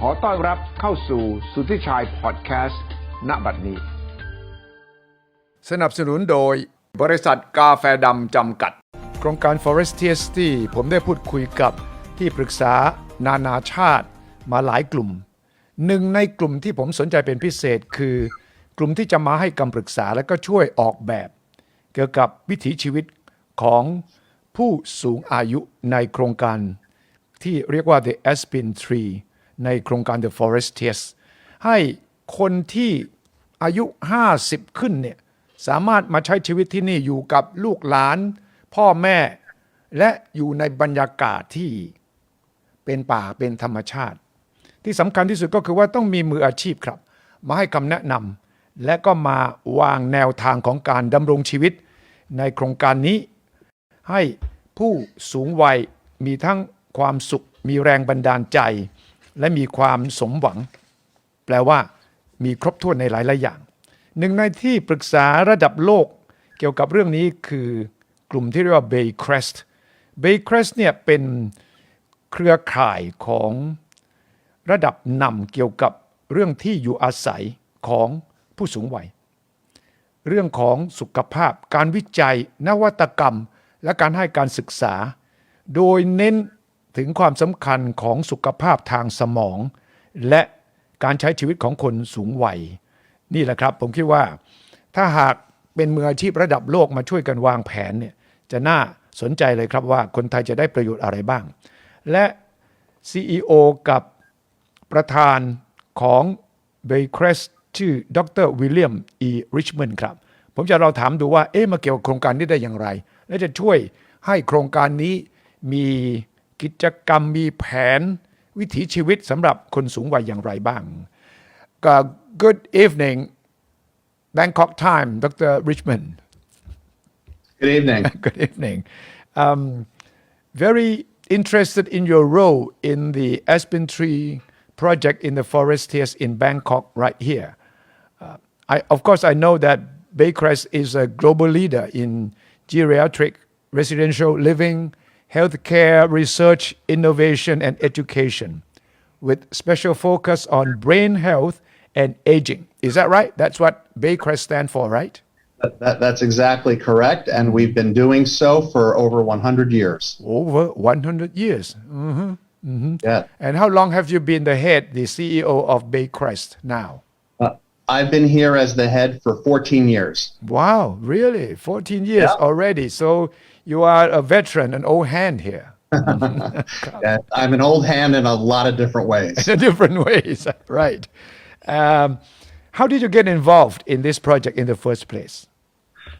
ขอต้อนรับเข้าสู่สุทธิชัยพอดแคสต์ณบัดนี้สนับสนุนโดยบริษัทกาแฟดำจำกัดโครงการ Forestias ที่ผมได้พูดคุยกับที่ปรึกษานานาชาติมาหลายกลุ่มหนึ่งในกลุ่มที่ผมสนใจเป็นพิเศษคือกลุ่มที่จะมาให้คำปรึกษาและก็ช่วยออกแบบเกี่ยวกับวิถีชีวิตของผู้สูงอายุในโครงการที่เรียกว่า The Aspen Tree ในโครงการ The Forestias ให้คนที่อายุ50ขึ้นเนี่ยสามารถมาใช้ชีวิตที่นี่อยู่กับลูกหลานพ่อแม่และอยู่ในบรรยากาศที่เป็นป่าเป็นธรรมชาติที่สำคัญที่สุดก็คือว่าต้องมีมืออาชีพครับมาให้คำแนะนำและก็มาวางแนวทางของการดำรงชีวิตในโครงการนี้ให้ผู้สูงวัยมีทั้งความสุขมีแรงบันดาลใจและมีความสมหวังแปลว่ามีครบถ้วนในหลายๆอย่างหนึ่งในที่ปรึกษาระดับโลกเกี่ยวกับเรื่องนี้คือกลุ่มที่เรียกว่า Baycrest Baycrest เนี่ยเป็นเครือข่ายของระดับนำเกี่ยวกับเรื่องที่อยู่อาศัยของผู้สูงวัยเรื่องของสุขภาพการวิจัยนวัตกรรมและการให้การศึกษาโดยเน้นถึงความสำคัญของสุขภาพทางสมองและการใช้ชีวิตของคนสูงวัยนี่แหละครับผมคิดว่าถ้าหากเป็นมืออาชีพระดับโลกมาช่วยกันวางแผนเนี่ยจะน่าสนใจเลยครับว่าคนไทยจะได้ประโยชน์อะไรบ้างและ CEO กับประธานของ Baycrest ชื่อดร. วิลเลียม E. ริชแมนด์ครับผมจะเราถามดูว่ามาเกี่ยวกับโครงการนี้ได้อย่างไรและจะช่วยให้โครงการนี้มีกิจกรรมมีแผนวิถีชีวิตสำหรับคนสูงวัยอย่างไรบ้าง Good evening Bangkok time Dr. Richmond Good evening Good evening Very interested in your role in the Aspen Tree project in the Forestias in Bangkok right here of course I know that Baycrest is a global leader in geriatric residential living healthcare research innovation and education with special focus on brain health and aging. Is that right? That's what Baycrest stands for, right? That's exactly correct, and we've been doing so for over 100 years. Over 100 years. Mm-hmm. Mm-hmm. Yeah. And how long have you been the head, the CEO of Baycrest now? I've been here as the head for 14 years. Wow, really? 14 years already. So you are a veteran, an old hand here. Yeah, I'm an old hand in a lot of different ways. In different ways, right. How did you get involved in this project in the first place?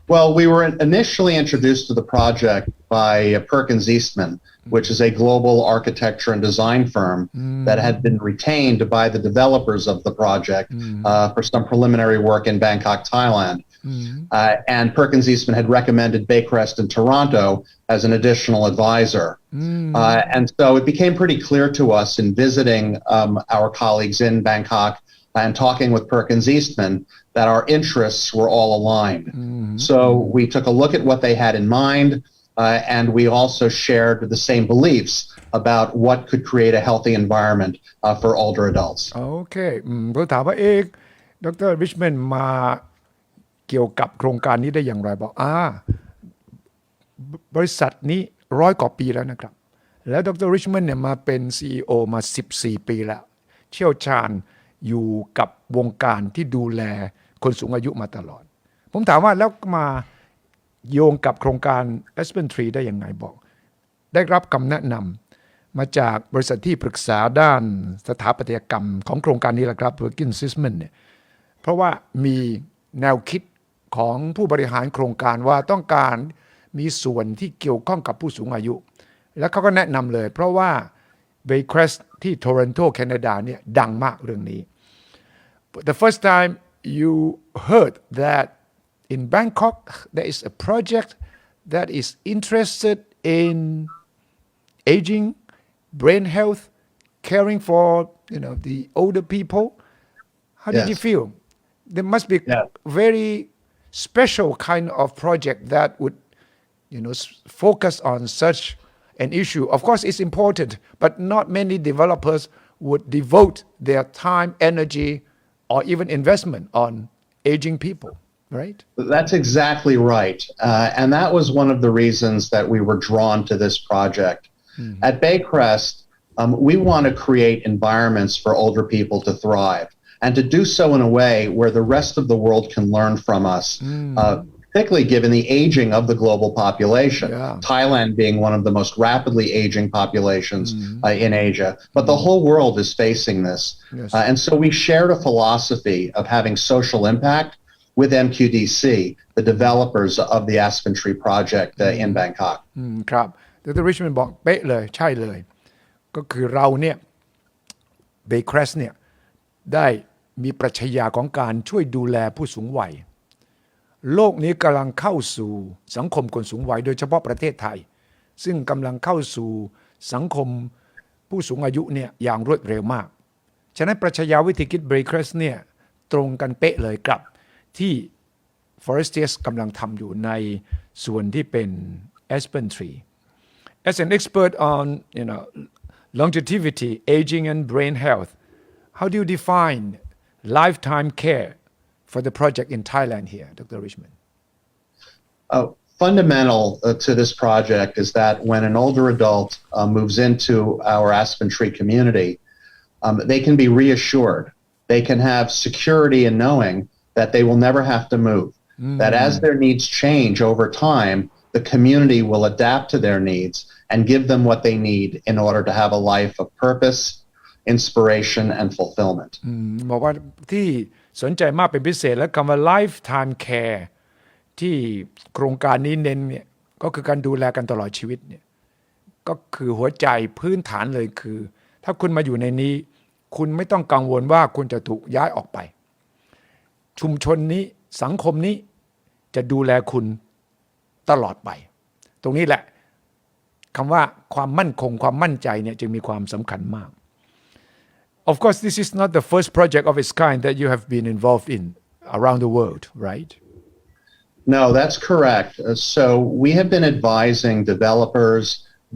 Well, we were initially introduced to the project by Perkins Eastman, which is a global architecture and design firm that had been retained by the developers of the project for some preliminary work in Bangkok, Thailand. And Perkins Eastman had recommended Baycrest in Toronto as an additional advisor. And so it became pretty clear to us in visiting our colleagues in Bangkok and talking with Perkins Eastman that our interests were all aligned. So we took a look at what they had in mind, and we also shared the same beliefs about what could create a healthy environment for older adults. Okay. ผมถามว่าดร. Richmond มาเกี่ยวกับโครงการนี้ได้อย่างไรบอกบริษัทนี้100 กว่าปีแล้วนะครับแล้วดร. Richmond เนี่ยมาเป็น CEO มา14 ปีแล้วเชี่ยวชาญอยู่กับวงการที่ดูแลคนสูงอายุมาตลอดผมถามว่าแล้วมาโยงกับโครงการ Aspen Tree ได้ยังไงบอกได้รับคำแนะนำมาจากบริษัทที่ปรึกษาด้านสถาปัตยกรรมของโครงการนี้แหละครับ Perkins Eastman เนี่ยเพราะว่ามีแนวคิดของผู้บริหารโครงการว่าต้องการมีส่วนที่เกี่ยวข้องกับผู้สูงอายุแล้วเขาก็แนะนำเลยเพราะว่า Baycrest ที่โตรอนโตแคนาดาเนี่ยดังมากเรื่องนี้ The first time you heard that in Bangkok there is a project that is interested in aging, brain health, caring for the older people. How did you feel? There must be very special kind of project that would focus on such an issue. Of course, it's important, but not many developers would devote their time, energy, or even investment on aging people, right? That's exactly right. And that was one of the reasons that we were drawn to this project. At Baycrest, we want to create environments for older people to thrive and to do so in a way where the rest of the world can learn from us, particularly given the aging of the global population, Thailand being one of the most rapidly aging populations in Asia. But the whole world is facing this. And so we shared a philosophy of having social impact with MQDC, the developers of the Aspen Tree project in Bangkok. ครับดร. Richmond บอกเป๊ะเลยใช่เลยก็คือเราเนี่ย Baycrest เนี่ยได้มีปรัชญาของการช่วยดูแลผู้สูงวัยโลกนี้กำลังเข้าสู่สังคมคนสูงวัยโดยเฉพาะประเทศไทยซึ่งกำลังเข้าสู่สังคมผู้สูงอายุเนี่ยอย่างรวดเร็วมากฉะนั้นปรัชญาวิธีคิด Baycrest เนี่ยตรงกันเป๊ะเลยกับที่ Forestias กำลังทำอยู่ในส่วนที่เป็น Aspen Tree. As an expert on longevity, aging and brain health, how do you define lifetime care for the project in Thailand here, Dr. Richmond? Fundamental to this project is that when an older adult moves into our Aspen Tree community, they can be reassured. They can have security in knowing that they will never have to move, that as their needs change over time, the community will adapt to their needs and give them what they need in order to have a life of purpose, inspiration, and fulfillment. บอกว่าที่สนใจมากเป็นพิเศษและคำว่า lifetime care ที่โครงการนี้เน้นเนี่ยก็คือการดูแลกันตลอดชีวิตเนี่ยก็คือหัวใจพื้นฐานเลยคือถ้าคุณมาอยู่ในนี้คุณไม่ต้องกังวลว่าคุณจะถูกย้ายออกไปชุมชนนี้สังคมนี้จะดูแลคุณตลอดไปตรงนี้แหละคำว่าความมั่นคงความมั่นใจเนี่ยจึงมีความสำคัญมาก Of course this is not the first project of its kind that you have been involved in around the world, right? No, that's correct. So we have been advising developers,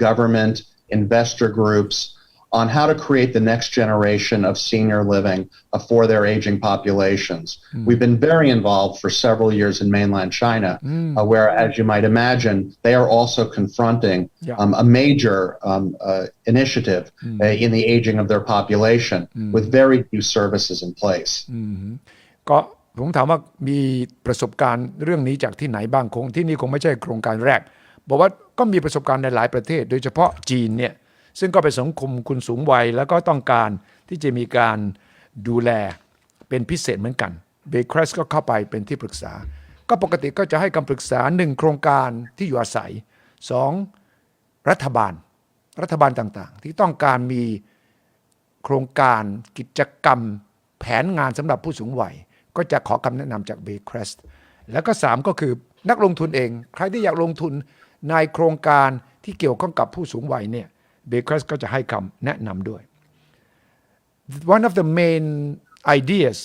government, investor groups on how to create the next generation of senior living for their aging populations. We've been very involved for several years in mainland China, where, as you might imagine, they are also confronting a major initiative in the aging of their population with very few services in place. ก็ผมถามว่ามีประสบการณ์เรื่องนี้จากที่ไหนบ้างคงที่นี่คงไม่ใช่โครงการแรกบอกว่าก็มีประสบการณ์ในหลายประเทศโดยเฉพาะจีนเนี่ยซึ่งก็เป็นสังคมคนสูงวัยแล้วก็ต้องการที่จะมีการดูแลเป็นพิเศษเหมือนกัน Baycrest ก็เข้าไปเป็นที่ปรึกษาก็ปกติก็จะให้คำปรึกษา1โครงการที่อยู่อาศัย2รัฐบาลต่างๆที่ต้องการมีโครงการกิจกรรมแผนงานสำหรับผู้สูงวัยก็จะขอคำแนะนำจาก Baycrest แล้วก็3ก็คือนักลงทุนเองใครที่อยากลงทุนในโครงการที่เกี่ยวข้องกับผู้สูงวัยเนี่ยBaycrest ก็จะให้คำแนะนำด้วย One of the main ideas,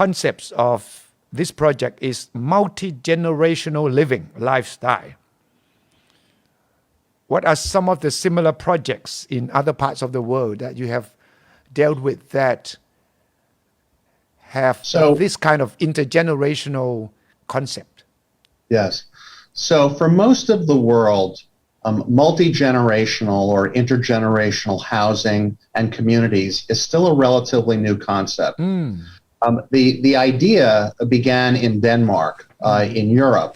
concepts of this project is multi-generational living lifestyle. What are some of the similar projects in other parts of the world that you have dealt with that have this kind of intergenerational concept? Yes. So for most of the world, multi-generational or intergenerational housing and communities is still a relatively new concept. The idea began in Denmark, in Europe,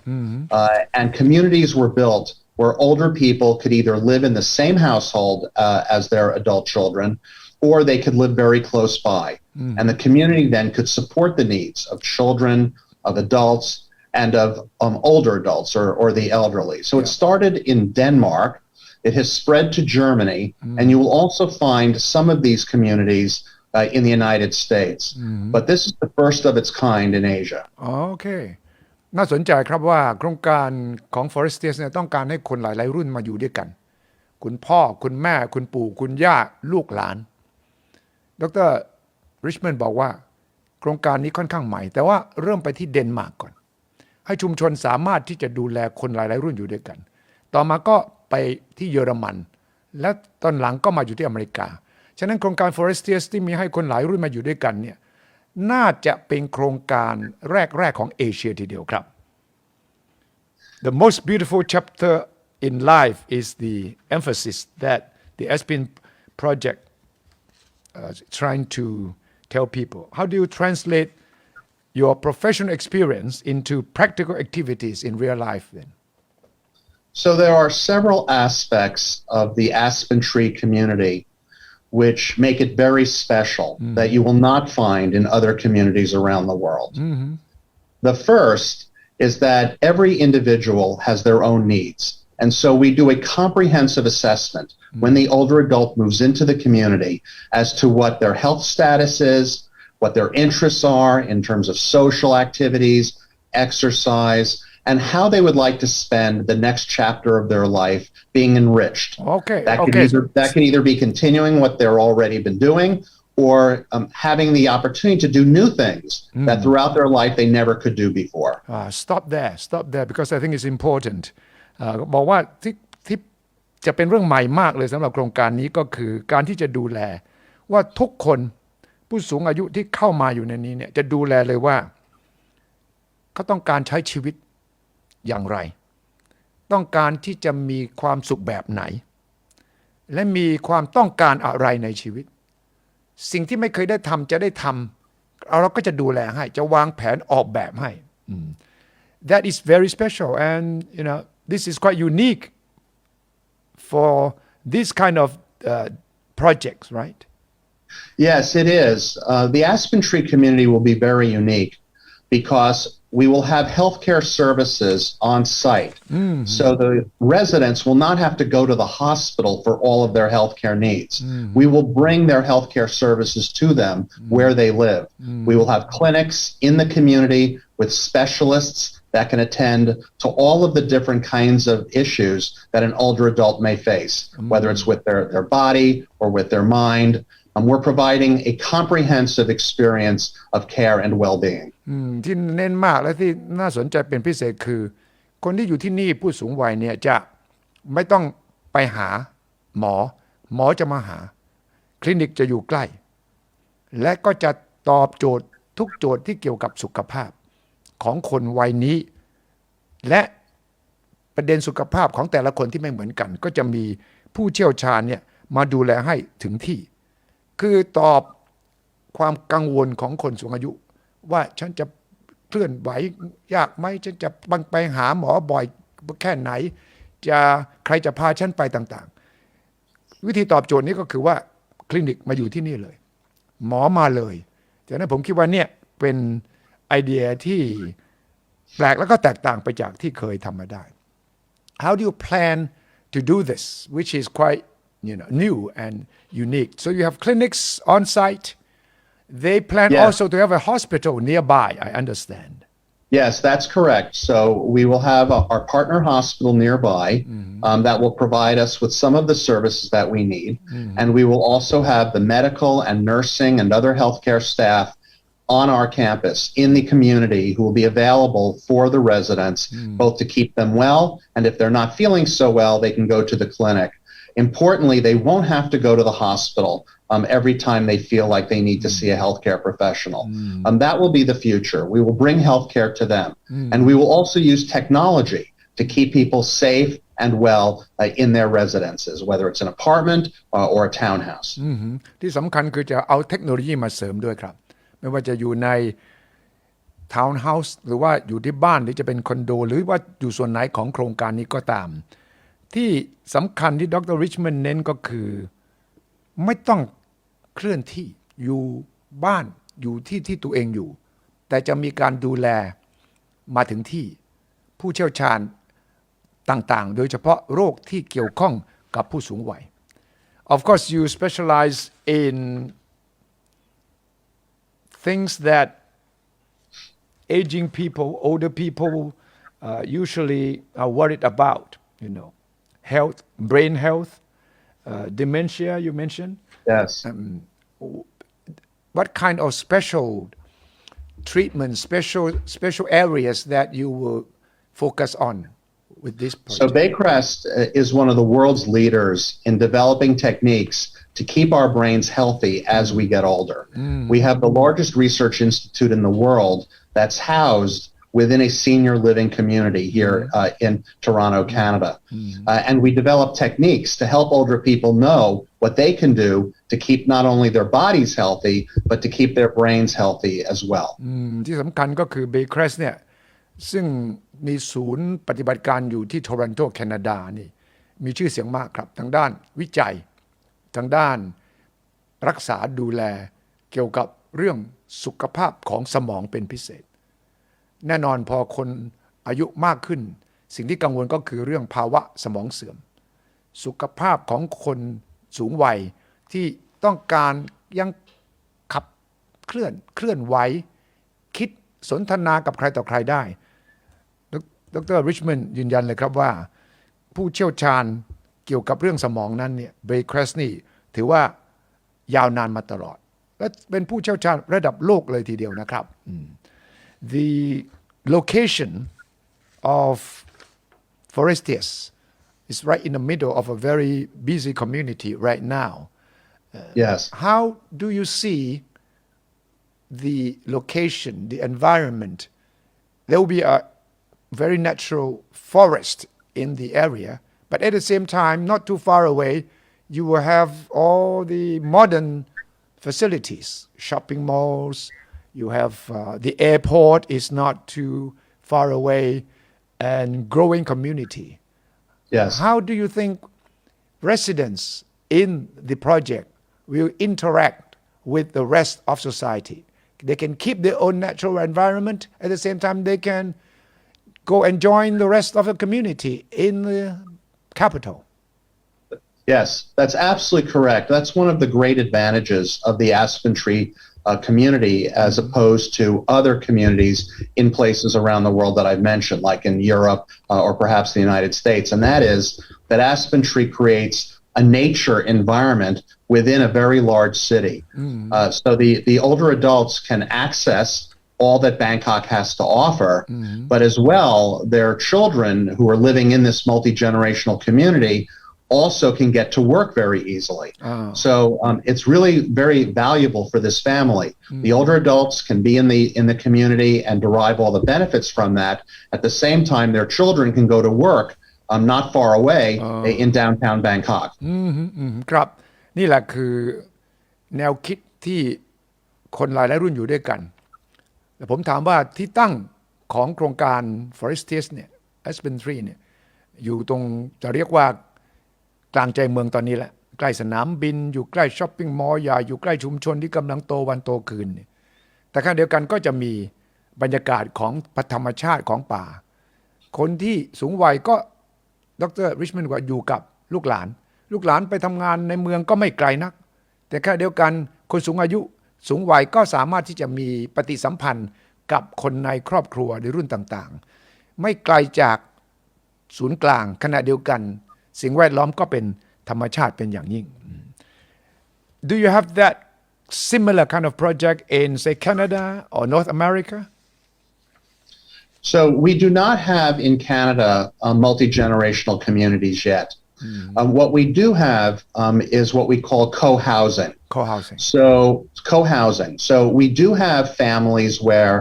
and communities were built where older people could either live in the same household as their adult children, or they could live very close by. And the community then could support the needs of children, of adults, and of older adults or the elderly. So it started in Denmark. It has spread to Germany, and you will also find some of these communities in the United States. But this is the first of its kind in Asia. Okay. น่าสนใจครับว่าโครงการของ Forestias เนี่ยต้องการให้คนหลายๆรุ่นมาอยู่ด้วยกันคุณพ่อคุณแม่คุณปู่คุณย่าลูกหลานดร. Richmond บอกว่าโครงการนี้ค่อนข้างใหม่แต่ว่าเริ่มไปที่เดนมาร์กก่อนให้ชุมชนสามารถที่จะดูแลคนหลายๆรุ่นอยู่ด้วยกันต่อมาก็ไปที่เยอรมันและตอนหลังก็มาอยู่ที่อเมริกา ฉะนั้นโครงการ Forestias ที่มีให้คนหลายรุ่นมาอยู่ด้วยกันเนี่ยน่าจะเป็นโครงการแรกๆของเอเชียทีเดียวครับ The most beautiful chapter in life is the emphasis that the Aspen project trying to tell people. How do you translate your professional experience into practical activities in real life then? So there are several aspects of the Aspen Tree community which make it very special that you will not find in other communities around the world. The first is that every individual has their own needs. And so we do a comprehensive assessment when the older adult moves into the community as to what their health status is, what their interests are in terms of social activities, exercise, and how they would like to spend the next chapter of their life being enriched. That can either be continuing what they're already been doing or having the opportunity to do new things that throughout their life they never could do before. Stop there because I think it's important. บอกว่าที่จะเป็นเรื่องใหม่มากเลยสำหรับโครงการนี้ก็คือการที่จะดูแลว่าทุกคนผู้สูงอายุที่เข้ามาอยู่ในนี้เนี่ยจะดูแลเลยว่าเขาต้องการใช้ชีวิตอย่างไรต้องการที่จะมีความสุขแบบไหนและมีความต้องการอะไรในชีวิตสิ่งที่ไม่เคยได้ทำจะได้ทำเราก็จะดูแลให้จะวางแผนออกแบบให้ That is very special and this is quite unique for this kind of projects, right? Yes, it is. The Aspen Tree community will be very unique because we will have healthcare services on site. So the residents will not have to go to the hospital for all of their healthcare needs. We will bring their healthcare services to them where they live. We will have clinics in the community with specialists that can attend to all of the different kinds of issues that an older adult may face, whether it's with their body or with their mind. We're providing a comprehensive experience of care and well-being. ที่เน้นมากและที่น่าสนใจเป็นพิเศษคือคนที่อยู่ที่นี่ผู้สูงวัยเนี่ยจะไม่ต้องไปหาหมอจะมาหาคลินิกจะอยู่ใกล้และก็จะตอบโจทย์ทุกโจทย์ที่เกี่ยวกับสุขภาพของคนวัยนี้และประเด็นสุขภาพของแต่ละคนที่ไม่เหมือนกันก็จะมีผู้เชี่ยวชาญเนี่ยมาดูแลให้ถึงที่คือตอบความกังวลของคนสูงอายุว่าฉันจะเคลื่อนไหวยากไหมฉันจะไปหาหมอบ่อยแค่ไหนใครจะพาฉันไปต่างๆวิธีตอบโจทย์นี้ก็คือว่าคลินิกมาอยู่ที่นี่เลยหมอมาเลยดังนั้นผมคิดว่าเนี่ยเป็นไอเดียที่แปลกแล้วก็แตกต่างไปจากที่เคยทำมาได้ How do you plan to do this which is quite new and unique so you have clinics on site they plan also to have a hospital nearby I understand Yes, that's correct. So we will have our partner hospital nearby that will provide us with some of the services that we need. And we will also have the medical and nursing and other healthcare staff on our campus in the community who will be available for the residents, both to keep them well, and if they're not feeling so well, they can go to the clinic. Importantly, they won't have to go to the hospital every time they feel like they need to see a healthcare professional. That will be the future. We will bring healthcare to them. And we will also use technology to keep people safe and well in their residences, whether it's an apartment or a townhouse. ที่สำคัญคือจะเอาเทคโนโลยีมาเสริมด้วยครับไม่ว่าจะอยู่ในทาวน์เฮาส์หรือว่าอยู่ที่บ้านหรือจะเป็นคอนโดหรือว่าอยู่ส่วนไหนของโครงการนี้ก็ตามที่สำคัญที่ดร. Richmond เน้นก็คือไม่ต้องเคลื่อนที่อยู่บ้านอยู่ที่ตัวเองอยู่แต่จะมีการดูแลมาถึงที่ผู้เชี่ยวชาญต่างๆโดยเฉพาะโรคที่เกี่ยวข้องกับผู้สูงวัย Of course you specialize in things that aging people older people usually are worried about health brain health dementia you mentioned Yes. What kind of special treatment, special areas that you will focus on with this project? So Baycrest is one of the world's leaders in developing techniques to keep our brains healthy as we get older. We have the largest research institute in the world that's housed within a senior living community here in Toronto, Canada. And we develop techniques to help older people know what they can do to keep not only their bodies healthy, but to keep their brains healthy as well. ที่สำคัญก็คือ Baycrest เนี่ยซึ่งมีศูนย์ปฏิบัติการอยู่ที่โทรอนโตแคนาดานี่มีชื่อเสียงมากครับทางด้านวิจัยทางด้านรักษาดูแลเกี่ยวกับเรื่องสุขภาพของสมองเป็นพิเศษแน่นอนพอคนอายุมากขึ้นสิ่งที่กังวลก็คือเรื่องภาวะสมองเสื่อมสุขภาพของคนสูงวัยที่ต้องการยังขับเคลื่อนไหวคิดสนทนากับใครต่อใครได้ดร.ริชแมนด์ยืนยันเลยครับว่าผู้เชี่ยวชาญเกี่ยวกับเรื่องสมองนั้นเนี่ย Baycrest นี่ถือว่ายาวนานมาตลอดและเป็นผู้เชี่ยวชาญระดับโลกเลยทีเดียวนะครับThe location of Forestias is right in the middle of a very busy community right now. Yes. How do you see the location, the environment? There will be a very natural forest in the area, but at the same time, not too far away, you will have all the modern facilities, shopping malls. You have the airport is not too far away and growing community. Yes. How do you think residents in the project will interact with the rest of society? They can keep their own natural environment. At the same time, they can go and join the rest of the community in the capital. Yes, that's absolutely correct. That's one of the great advantages of the Aspen Tree community as opposed to other communities in places around the world that I've mentioned, like in Europe or perhaps the United States. And that is that Aspen Tree creates a nature environment within a very large city. So the older adults can access all that Bangkok has to offer, but as well, their children who are living in this multi-generational community also can get to work very easily. So it's really very valuable for this family. The older adults can be in the community and derive all the benefits from that. At the same time, their children can go to work not far away in downtown Bangkok. ครับนี่แหละคือแนวคิดที่คนหลายรุ่นอยู่ด้วยกันแต่ผมถามว่าที่ตั้งของโครงการ Forestias เนี่ย Aspen Tree เนี่ยอยู่ตรงจะเรียกว่ากลางใจเมืองตอนนี้แหละใกล้สนามบินอยู่ใกล้ช้อปปิ้งมอลล์ใหญ่อยู่ใกล้ชุมชนที่กำลังโตวันโตคืนแต่ขณะเดียวกันก็จะมีบรรยากาศของธรรมชาติของป่าคนที่สูงวัยก็ดร.ริชแมนด์ว่าอยู่กับลูกหลานไปทำงานในเมืองก็ไม่ไกลนักแต่ขณะเดียวกันคนสูงอายุสูงวัยก็สามารถที่จะมีปฏิสัมพันธ์กับคนในครอบครัวในรุ่นต่างๆไม่ไกลจากศูนย์กลางขณะเดียวกันสิ่งแวดล้อมก็เป็นธรรมชาติเป็นอย่างยิ่ง Do you have that similar kind of project in say Canada or North America? So we do not have in Canada multi-generational communities yet. What we do have is what we call co-housing. So we do have families where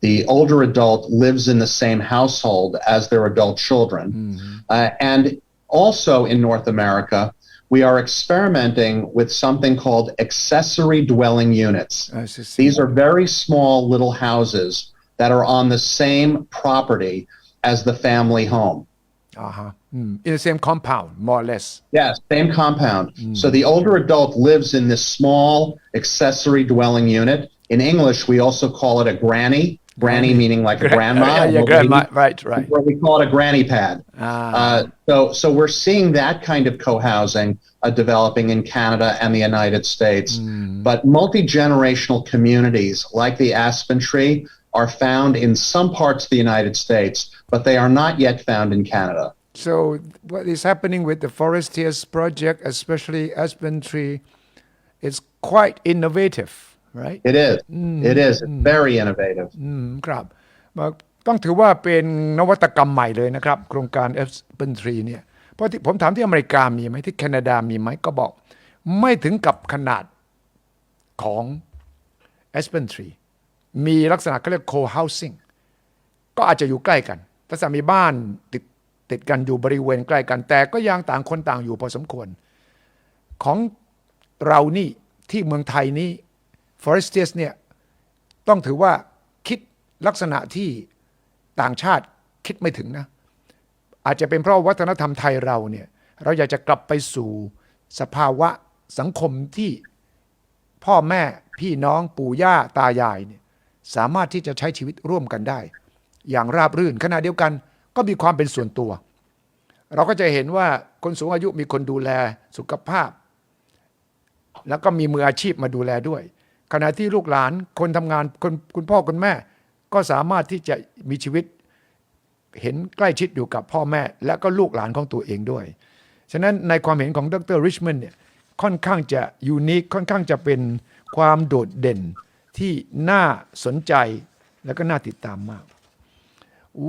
the older adult lives in the same household as their adult children. And also in North America, we are experimenting with something called accessory dwelling units. These are very small little houses that are on the same property as the family home. In the same compound, more or less. Yes, same compound. So the older adult lives in this small accessory dwelling unit. In English, we also call it a granny. Granny meaning like a grandma. Grandma, right. Where we call it a granny pad. So we're seeing that kind of co-housing developing in Canada and the United States. But multi-generational communities like the Aspen Tree are found in some parts of the United States, but they are not yet found in Canada. So what is happening with the Forestias project, especially Aspen Tree, is quite innovative, right? It is. It is. It's very innovative. ครับต้องถือว่าเป็นนวัตกรรมใหม่เลยนะครับโครงการ Aspen Tree เนี่ยเพราะที่ผมถามที่อเมริกามีไหมที่แคนาดามีไหมก็บอก ไม่ถึงกับขนาดของ Aspen Tree มีลักษณะเขาเรียก co-housing ก็อาจจะอยู่ใกล้กันลักษณะมีบ้านติดกันอยู่บริเวณใกล้กันแต่ก็ยังต่างคนต่างอยู่พอสมควรของเรานี่ที่เมืองไทยนี้ Forestias เนี่ยต้องถือว่าคิดลักษณะที่ต่างชาติคิดไม่ถึงนะอาจจะเป็นเพราะวัฒนธรรมไทยเราเนี่ยเราอยากจะกลับไปสู่สภาวะสังคมที่พ่อแม่พี่น้องปู่ย่าตายายเนี่ยสามารถที่จะใช้ชีวิตร่วมกันได้อย่างราบรื่นขณะเดียวกันก็มีความเป็นส่วนตัวเราก็จะเห็นว่าคนสูงอายุมีคนดูแลสุขภาพแล้วก็มีมืออาชีพมาดูแลด้วยขณะที่ลูกหลานคนทำงานคุณพ่อคุณแม่ก็สามารถที่จะมีชีวิตเห็นใกล้ชิดอยู่กับพ่อแม่และก็ลูกหลานของตัวเองด้วยฉะนั้นในความเห็นของดร. Richmond เนี่ยค่อนข้างจะยูนิคค่อนข้างจะเป็นความโดดเด่นที่น่าสนใจและก็น่าติดตามมาก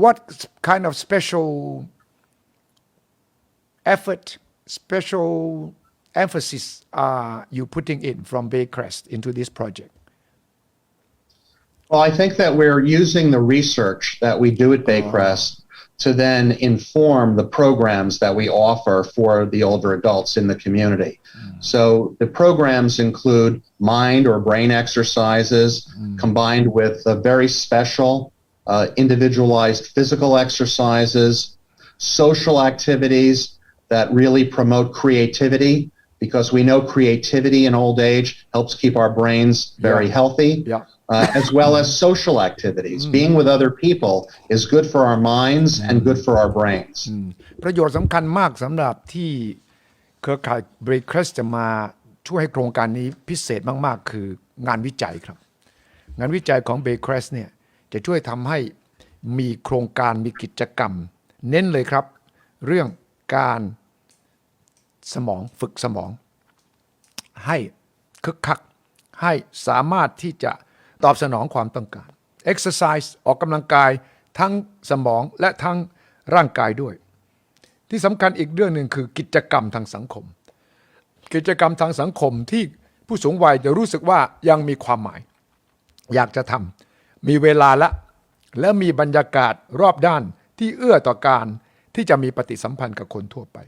What kind of special effort special emphasis are you putting in from Baycrest into this project? Well, I think that we're using the research that we do at Baycrest to then inform the programs that we offer for the older adults in the community. So the programs include mind or brain exercises combined with very special individualized physical exercises, social activities that really promote creativity because we know creativity in old age helps keep our brains very healthy. As well as social activities. Being with other people is good for our minds and good for our brains. ประโยชน์สำคัญมากสำหรับที่เครือข่าย Baycrest จะมาช่วยให้โครงการนี้พิเศษมากๆคืองานวิจัยครับงานวิจัยของ Baycrest เนี่ยจะช่วยทำให้มีโครงการมีกิจกรรมเน้นเลยครับเรื่องการฝึกสมองให้คึกคักให้สามารถที่จะตอบสนองความต้องการ exercise ออกกำลังกายทั้งสมองและทั้งร่างกายด้วยที่สำคัญอีกเรื่องหนึ่งคือกิจกรรมทางสังคมกิจกรรมทางสังคมที่ผู้สูงวัยจะรู้สึกว่ายังมีความหมายอยากจะทำมีเวลาและมีบรรยากาศรอบด้านที่เอื้อต่อการที่จะมีปฏิสัมพันธ์กับคนทั่วไป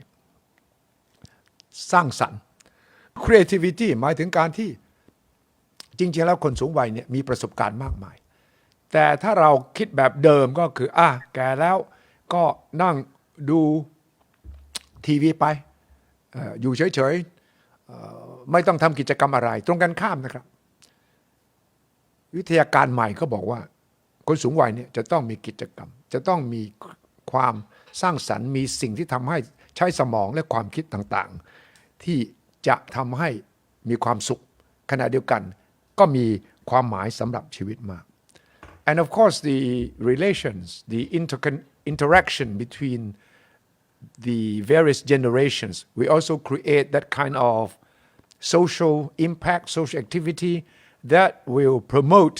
สร้างสรรค์ creativity หมายถึงการที่จริงๆแล้วคนสูงวัยเนี่ยมีประสบการณ์มากมายแต่ถ้าเราคิดแบบเดิมก็คือแก่แล้วก็นั่งดูทีวีไปอยู่เฉยๆไม่ต้องทำกิจกรรมอะไรตรงกันข้ามนะครับวิทยาการใหม่เขาบอกว่าคนสูงวัยเนี่ยจะต้องมีกิจกรรมจะต้องมีความสร้างสรรค์มีสิ่งที่ทำให้ใช้สมองและความคิดต่างๆที่จะทำให้มีความสุขขณะเดียวกันก็มีความหมายสำหรับชีวิตมาก and of course the relations the interaction between the various generations we also create that kind of social impact social activity that will promote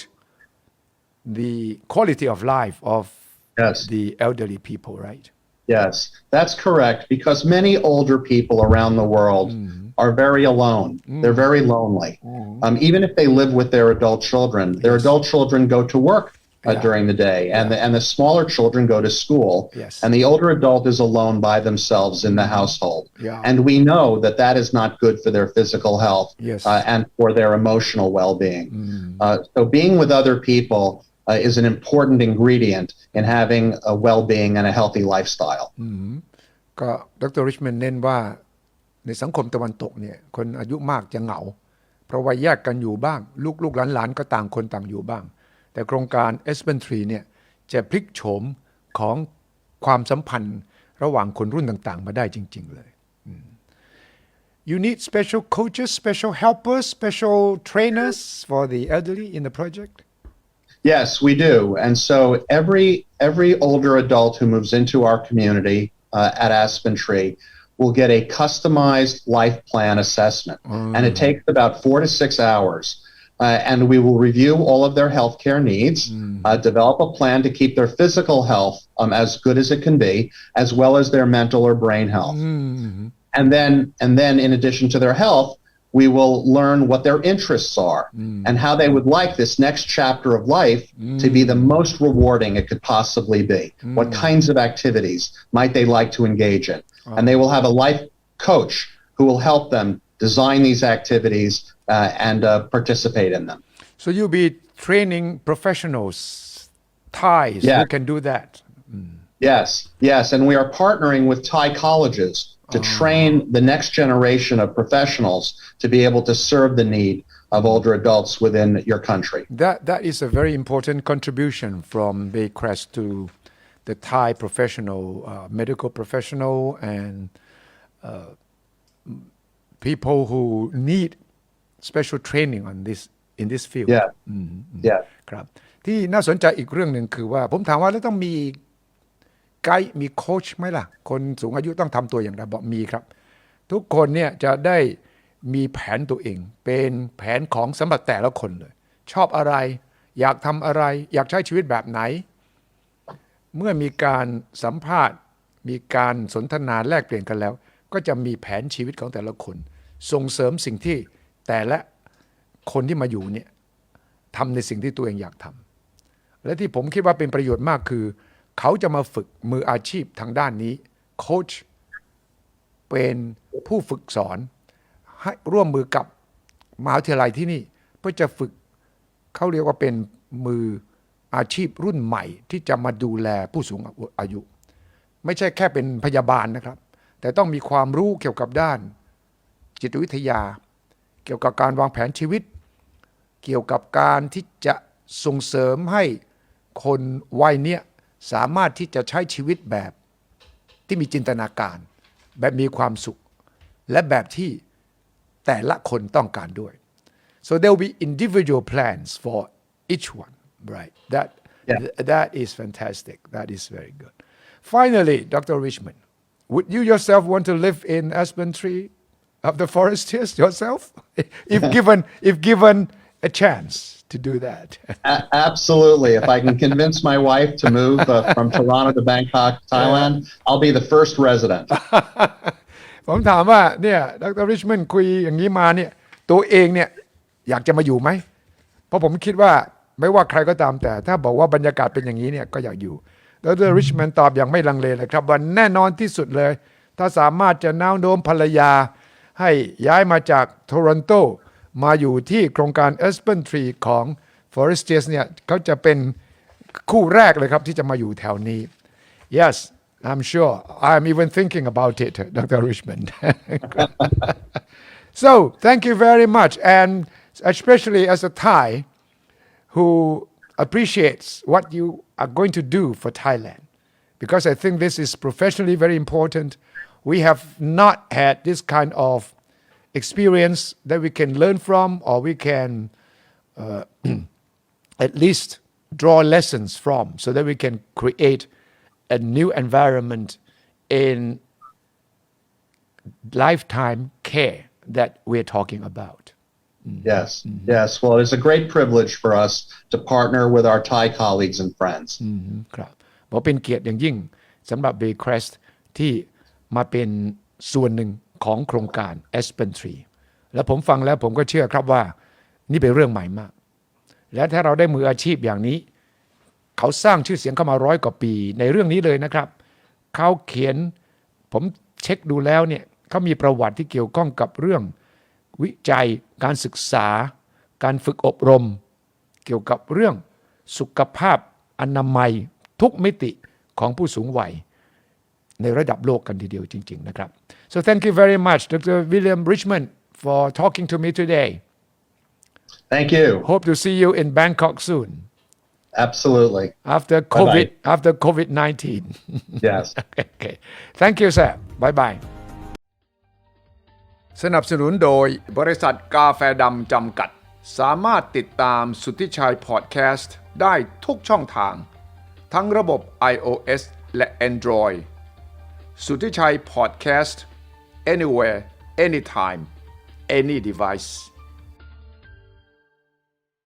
the quality of life of the elderly people right Yes, that's correct because many older people around the world are very alone. They're very lonely. Even if they live with their adult children, their adult children go to work during the day and the smaller children go to school and the older adult is alone by themselves in the household. And we know that that is not good for their physical health and for their emotional well-being. So being with other people is an important ingredient in having a well-being and a healthy lifestyle. ก็ดร. Richmond เน้นว่าในสังคมตะวันตกเนี่ยคนอายุมากจะเหงาเพราะว่าแยกกันอยู่บ้างลูกหลานก็ต่างคนต่างอยู่บ้างแต่โครงการ Aspen Tree เนี่ยจะพลิกโฉมของความสัมพันธ์ระหว่างคนรุ่นต่างๆมาได้จริงๆเลย You need special coaches, special helpers, special trainers for the elderly in the project?Yes, we do. And so every older adult who moves into our community at Aspen Tree will get a customized life plan assessment. And it takes about 4 to 6 hours. And we will review all of their healthcare needs, develop a plan to keep their physical health as good as it can be, as well as their mental or brain health. And then in addition to their health, we will learn what their interests are and how they would like this next chapter of life to be the most rewarding it could possibly be. What kinds of activities might they like to engage in? And they will have a life coach who will help them design these activities and participate in them. So you'll be training professionals, Thais who can do that. Yes, and we are partnering with Thai colleges to train the next generation of professionals to be able to serve the need of older adults within your country. That is a very important contribution from Baycrest to the Thai professional, medical professional, and people who need special training on this in this field. Yeah. ครับที่น่าสนใจอีกเรื่องหนึ่งคือว่าผมถามว่าแล้วต้องมีไกด์มีโค้ชไหมล่ะคนสูงอายุต้องทำตัวอย่างไรบอกมีครับทุกคนเนี่ยจะได้มีแผนตัวเองเป็นแผนของสำหรับแต่ละคนเลยชอบอะไรอยากทำอะไรอยากใช้ชีวิตแบบไหนเมื่อมีการสัมภาษณ์มีการสนทนาแลกเปลี่ยนกันแล้วก็จะมีแผนชีวิตของแต่ละคนส่งเสริมสิ่งที่แต่ละคนที่มาอยู่เนี่ยทำในสิ่งที่ตัวเองอยากทำและที่ผมคิดว่าเป็นประโยชน์มากคือเขาจะมาฝึกมืออาชีพทางด้านนี้โค้ชเป็นผู้ฝึกสอนให้ร่วมมือกับมหาวิทยาลัยที่นี่เพื่อจะฝึกเขาเรียกว่าเป็นมืออาชีพรุ่นใหม่ที่จะมาดูแลผู้สูงอายุไม่ใช่แค่เป็นพยาบาลนะครับแต่ต้องมีความรู้เกี่ยวกับด้านจิตวิทยาเกี่ยวกับการวางแผนชีวิตเกี่ยวกับการที่จะส่งเสริมให้คนวัยเนี้ยสามารถที่จะใช้ชีวิตแบบที่มีจินตนาการแบบมีความสุขและแบบที่แต่ละคนต้องการด้วย so there will be individual plans for each one right that is fantastic that is very good finally Dr. Richmond would you yourself want to live in Aspen Tree of the Forestias yourself if given a chance to do that. Absolutely. If I can convince my wife to move from Toronto to Bangkok, Thailand, I'll be the first resident. ผมถามว่าเนี่ยดร. Richmond คุยอย่างนี้มาเนี่ยตัวเองเนี่ยอยากจะมาอยู่ไหมเพราะผมคิดว่าไม่ว่าใครก็ตามแต่ถ้าบอกว่าบรรยากาศเป็นอย่างนี้เนี่ยก็อยากอยู่ดร. Richmond ตอบอย่างไม่ลังเลเลยครับว่าแน่นอนที่สุดเลยถ้าสามารถจะน้าวโน้มภรรยาให้ย้ายมาจากโทรอนโตมาอยู่ที่โครงการ Aspen Tree ของ Forestias เนี่ยเขาจะเป็นคู่แรกเลยครับที่จะมาอยู่แถวนี้ Yes I'm sure I'm even thinking about it Dr. Richmond So thank you very much and especially as a Thai who appreciates what you are going to do for Thailand because I think this is professionally very important we have not had this kind of experience that we can learn from or we can at least draw lessons from so that we can create a new environment in lifetime care that we're talking about. Yes. Well, it's a great privilege for us to partner with our Thai colleagues and friends. ครับบอกเป็นเกียรติอย่างยิ่งสำหรับ Baycrest ที่มาเป็นส่วนหนึ่งของโครงการ Aspen Tree และผมฟังแล้วผมก็เชื่อครับว่านี่เป็นเรื่องใหม่มากและถ้าเราได้มืออาชีพอย่างนี้เขาสร้างชื่อเสียงเข้ามา100 กว่าปีในเรื่องนี้เลยนะครับเขาเขียนผมเช็คดูแล้วเนี่ยเขามีประวัติที่เกี่ยวข้องกับเรื่องวิจัยการศึกษาการฝึกอบรมเกี่ยวกับเรื่องสุขภาพอนามัยทุกมิติของผู้สูงวัยในระดับโลกกันทีเดียวจริงๆนะครับ So thank you very much Dr. William Richmond for talking to me today. Thank you. Hope to see you in Bangkok soon. Absolutely. After COVID-19. Yes. Okay. Thank you, sir. Bye bye. สนับสนุนโดยบริษัทกาแฟดำจำกัดสามารถติดตามสุทธิชัยพอดแคสต์ได้ทุกช่องทางทั้งระบบ iOS และ Android สุทธิชัยพอดแคสต์ anywhere anytime any device